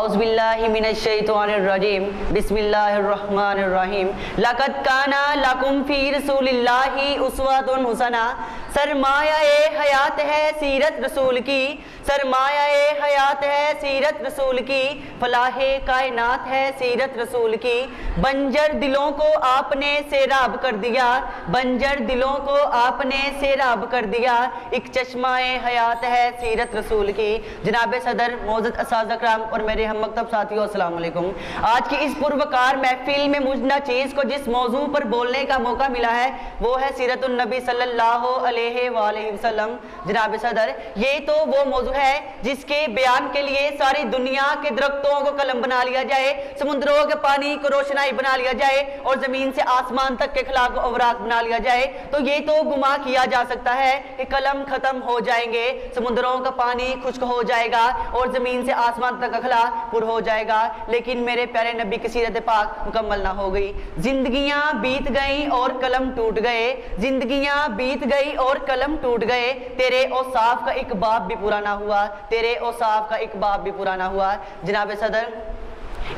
اعوذ باللہ من الشیطان الرجیم بسم اللہ الرحمن الرحیم لقد کان لکم فی رسول اللہ اسوۃ حسنہ سرمایہ حیات ہے سیرت رسول کی سرمایہ حیات ہے سیرت رسول کی فلاح کائنات ہے سیرت رسول کی بنجر دلوں کو آپ نے سیراب کر دیا بنجر دلوں کو آپ نے سیراب کر دیا ایک چشمہ حیات ہے سیرت رسول کی۔ جناب صدر، معزز اساتذہ کرام اور میرے ہم مکتب ساتھیوں، السلام علیکم۔ آج کی اس پروکار محفل میں مجھ ناچیز کو جس موضوع پر بولنے کا موقع ملا ہے وہ ہے سیرت النبی صلی اللہ علیہ وآلہ وسلم۔ جناب صدر، یہ تو وہ موضوع ہے جس کے بیان کے لیے ساری دنیا کے درختوں کو قلم بنا لیا جائے، سمندروں کے پانی کو روشنائی بنا لیا جائے اور زمین سے آسمان تک کے خلا کو اوراق بنا لیا جائے تو یہ تو گمان کیا جا سکتا ہے کہ قلم ختم ہو جائیں گے، سمندروں کا پانی خشک ہو جائے گا اور زمین سے آسمان تک کا خلا پر ہو جائے گا، لیکن میرے پیارے نبی کی سیرت پاک مکمل نہ ہو گئی۔ زندگیاں بیت گئیں اور قلم ٹوٹ گئے، زندگیاں بیت گئی اور قلم ٹوٹ گئے، تیرے اوصاف کا ایک باب بھی پورا نہ ہوا، تیرے اوصاف کا ایک باب بھی پورا نہ ہوا۔ جناب صدر،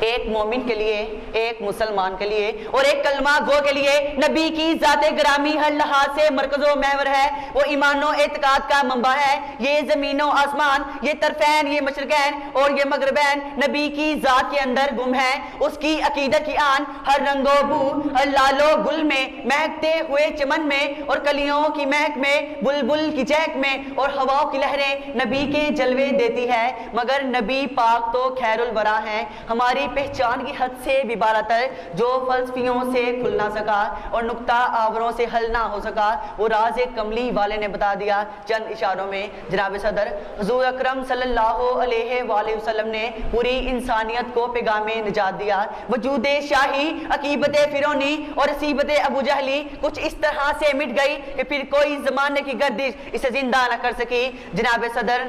ایک مومن کے لیے، ایک مسلمان کے لیے اور ایک کلمہ گو کے لیے نبی کی ذات گرامی ہر لحاظ سے مرکز و محور ہے، وہ ایمان و اعتقاد کا منبع ہے۔ یہ زمین و آسمان، یہ طرفین، یہ مشرقین اور یہ مغربین نبی کی ذات کے اندر گم ہے۔ اس کی عقیدت کی آن ہر رنگ و بو، ہر لال و گل میں، مہکتے ہوئے چمن میں اور کلیوں کی مہک میں، بلبل کی چہک میں اور ہواؤں کی لہریں نبی کے جلوے دیتی ہے۔ مگر نبی پاک تو خیر الورا ہیں، ہماری پہچان کی حد سے بھی بالاتر، جو فلسفیوں سے کھل نہ سکا اور نقطہ آوروں سے حل نہ ہو سکا، وہ راز کملی والے نے بتا دیا چند اشاروں میں۔ جناب صدر، حضور اکرم صلی اللہ علیہ وآلہ وسلم نے پوری انسانیت کو پیغام نجات دیا۔ وجود شاہی، عقیبت فرعونی اور عصیبت ابو جہلی کچھ اس طرح سے مٹ گئی کہ پھر کوئی زمانے کی گردش اسے زندہ نہ کر سکی۔ جناب صدر،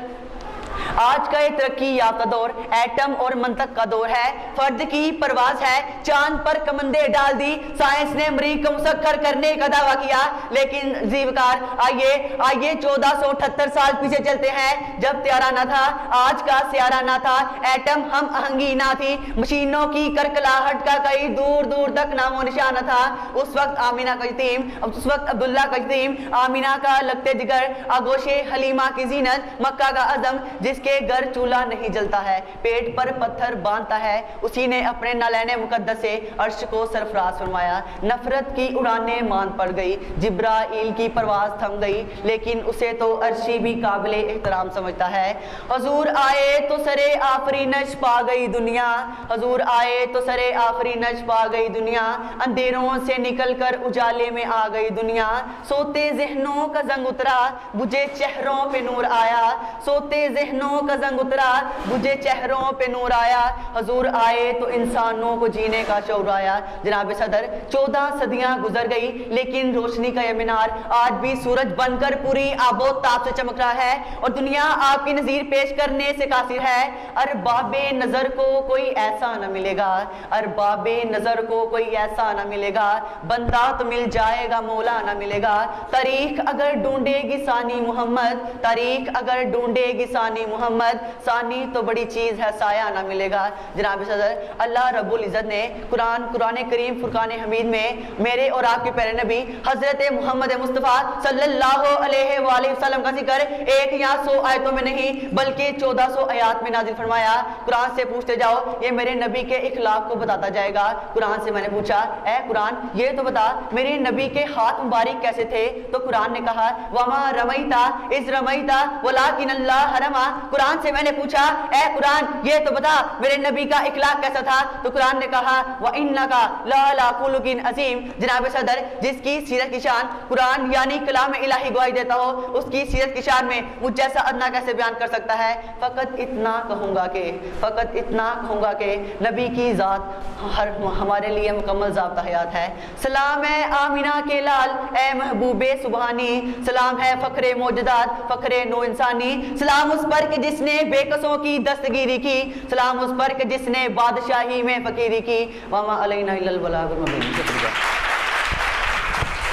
آج کا یہ ترقی یافتہ دور ایٹم اور منطق کا دور ہے، فرد کی پرواز ہے، چاند پر کمندیں ڈال دی، سائنس نے مریخ کو مسخر کرنے کا دعویٰ کیا، لیکن زیوکار آئیے 1478 سال پیچھے چلتے ہیں جب طیارہ نہ تھا، آج کا سیارہ نہ تھا، ایٹم ہم آہنگی نہ تھی، مشینوں کی کرکلاہٹ کا کئی دور دور تک نام و نشان نہ تھا۔ اس وقت آمینہ کا یتیم، اس وقت عبداللہ کا یتیم، آمینہ کا لگتے جگر، آگوش حلیمہ کی زینت، مکہ کا عزم، جس کے گھر چولہا نہیں جلتا ہے، پیٹ پر پتھر باندھتا ہے، اسی نے اپنے نالین مقدس سے عرش کو سرفراز فرمایا۔ نفرت کی اڑانیں ماند پڑ گئی، جبرائیل کی پرواز تھم گئی، لیکن اسے تو عرشی بھی قابل احترام سمجھتا ہے۔ حضور آئے تو سرے آفرینش پا گئی دنیا، حضور آئے تو سرے آفرینش پا گئی دنیا، اندھیروں سے نکل کر اجالے میں آ گئی دنیا، سوتے ذہنوں کا زنگ اترا، بجھے چہروں پہ نور آیا، سوتے ذہنوں کا زنگ اترا، بجھے چہروں پہ نور آیا، حضور آئے تو انسانوں کو جینے کا شعور آیا۔ جناب صدر، 14 صدیاں گزر گئی لیکن روشنی کا یہ مینار آج بھی سورج بن کر پوری آب و تاب سے چمک رہا ہے اور دنیا آپ کی نظیر پیش کرنے سے قاصر ہے۔ ارباب نظر کو کوئی ایسا نہ ملے گا، ارباب نظر کو کوئی ایسا نہ ملے گا، بندہ تو مل جائے گا، مولا نہ ملے گا۔ تاریخ اگر ڈھونڈے گی ثانی محمد، تاریخ اگر ڈھونڈے گی ثانی محمد، ثانی تو بڑی چیز ہے، سایہ نہ ملے گا۔ جناب صدر، اللہ رب العزت نے قرآن کریم فرقان حمید میں میرے اور آپ کے پیارے نبی حضرت محمد مصطفیٰ صلی اللہ علیہ وآلہ وسلم کا ذکر ایک یا 100 آیتوں میں نہیں بلکہ 1400 آیات میں نازل فرمایا۔ قرآن سے پوچھتے جاؤ، یہ میرے نبی کے اخلاق کو بتاتا جائے گا۔ قرآن سے میں نے پوچھا، اے قرآن یہ تو بتا میرے نبی کے ہاتھ مبارک کیسے تھے؟ تو قرآن نے کہا وما رمیتا اذ رمیتا ولکن اللہ رمی۔ قرآن سے میں نے پوچھا، اے قرآن یہ تو بتا میرے نبی کا اخلاق کیسا تھا؟ تو قرآن نے کہا وَإِنَّكَ لَعَلَىٰ خُلُقٍ عَظِيمٍ۔ جناب صدر، جس کی سیرت کی شان قرآن یعنی کلام الہی گواہی دیتا ہو، اس کی سیرت کی شان میں مجھ جیسا ادنا کیسے بیان کر سکتا ہے؟ فقط اتنا کہوں گا کہ نبی کی ذات ہمارے لیے مکمل ضابطہ حیات ہے۔ سلام ہے آمینہ کے لال اے محبوب سبحانی، سلام ہے فخر موجودات، فخر نو انسانی، سلام اس پر کہ جس نے بے کسوں کی دستگیری کی، سلام اس پر کہ جس نے بادشاہی میں فقیری کی، وما علینا الا البلاغ المبین۔ شکریہ۔